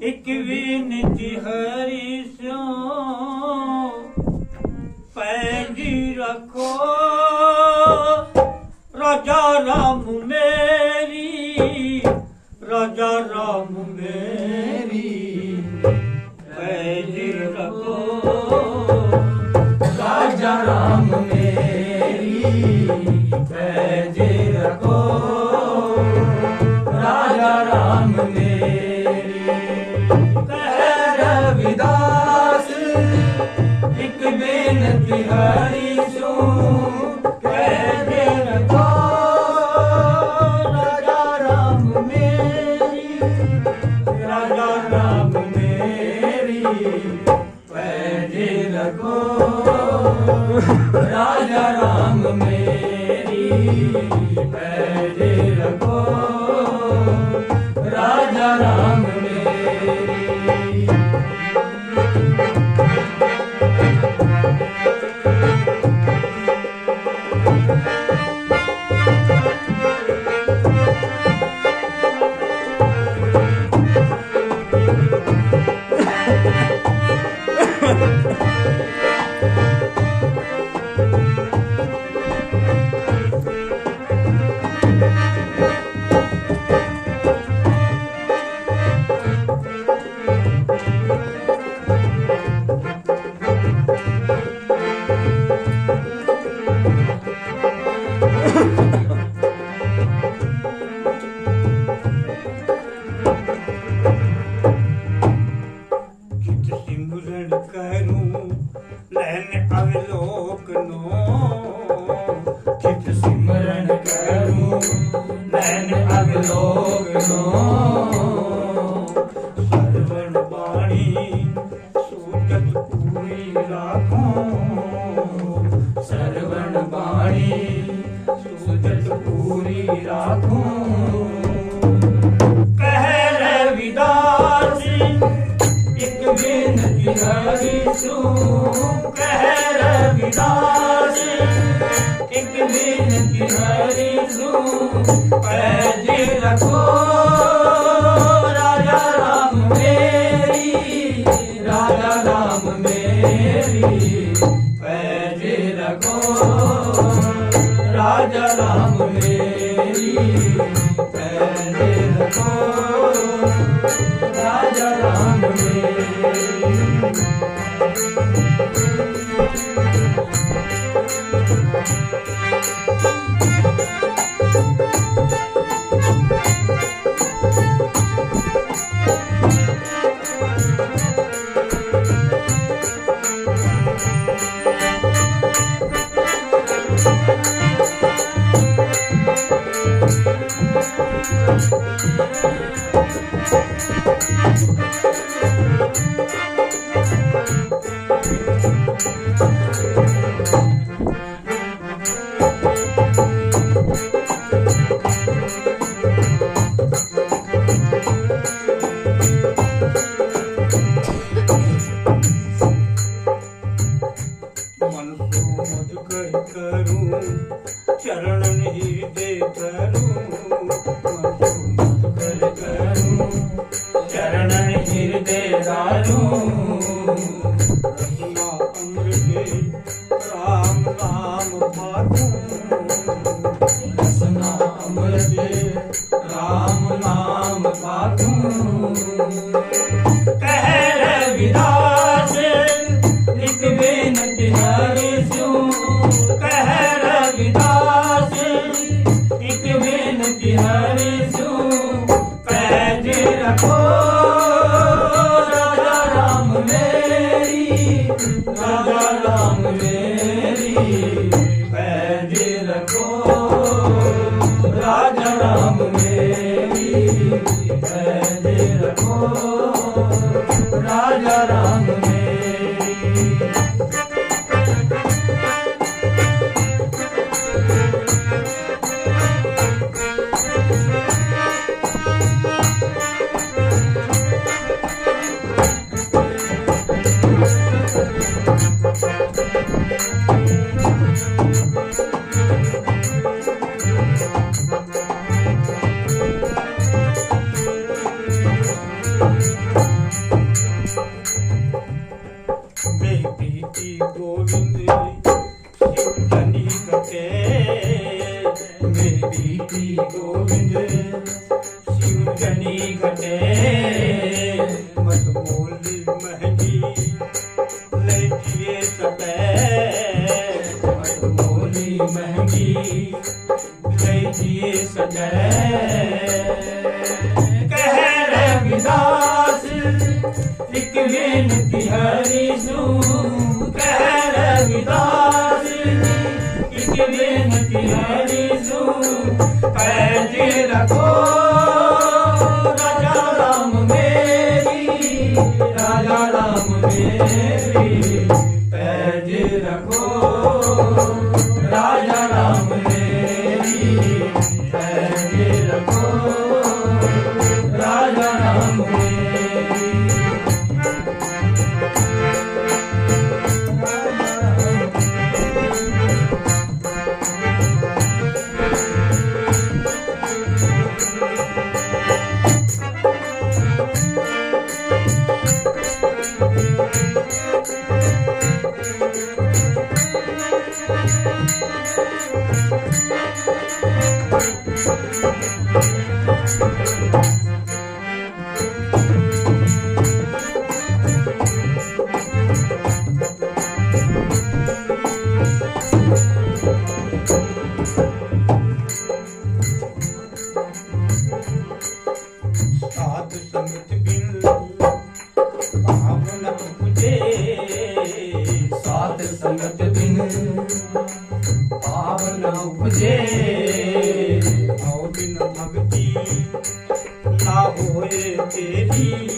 एक विनती हरि स्यो पैजी रखो राजा राम मेरी, राजा राम मेरी पैजी रखो राजा राम मेरी पैजी रखो राजा राम मेरी। कह रविदास एक बेनती हरि सो पैजी रखो राजा राम मेरी, राजा राम मेरी पैजी रखो राजा राम मेरी पैजी रखो राजा राम मेरी। सिमरन करूं लैन अवलोकनो, चित सिमरन करूं नैन अवलोकनो। सरवण वाणी सूचत पूरी राखूं, सरवण वाणी सूचत पूरी राखूं। कह रविदास एक बेनती हरि सो कह रविदास एक बेनती हरि सो पैजी रखो राजा राम मेरी, राजा राम मेरी पैजी रखो राजा राम मेरी पैजी रखो राजा राम मेरी। चरण हृदय धरूं, चरण हृदय धारूं। रसना अमृत राम नाम पाठूं, रसना अमृत राम नाम पाठूं। कह रविदास एक बेनती हरि सो कह रविदास एक बेनती हरि सो पैजी रखो राजा राम मेरी, राजा राम मेरी पैजी रखो राजा राम मेरी पैजी रखो राजा राम मेरी। घटे मत मोली महंगी लीजिए सपे मोली महंगी लीजिए सदै कह रविदास एक बेनती हरि सू कह रविदास एक बेनती हरि सू पैज रखो राजा राम मेरी राजा राम मेरी पैज रखो राजा राम मेरी पैज रखो राजा राम मेरी साध संगत बिन पावन उपजे साध संगत बिन पावन उपजे और बिन भक्ति ना होए तेरी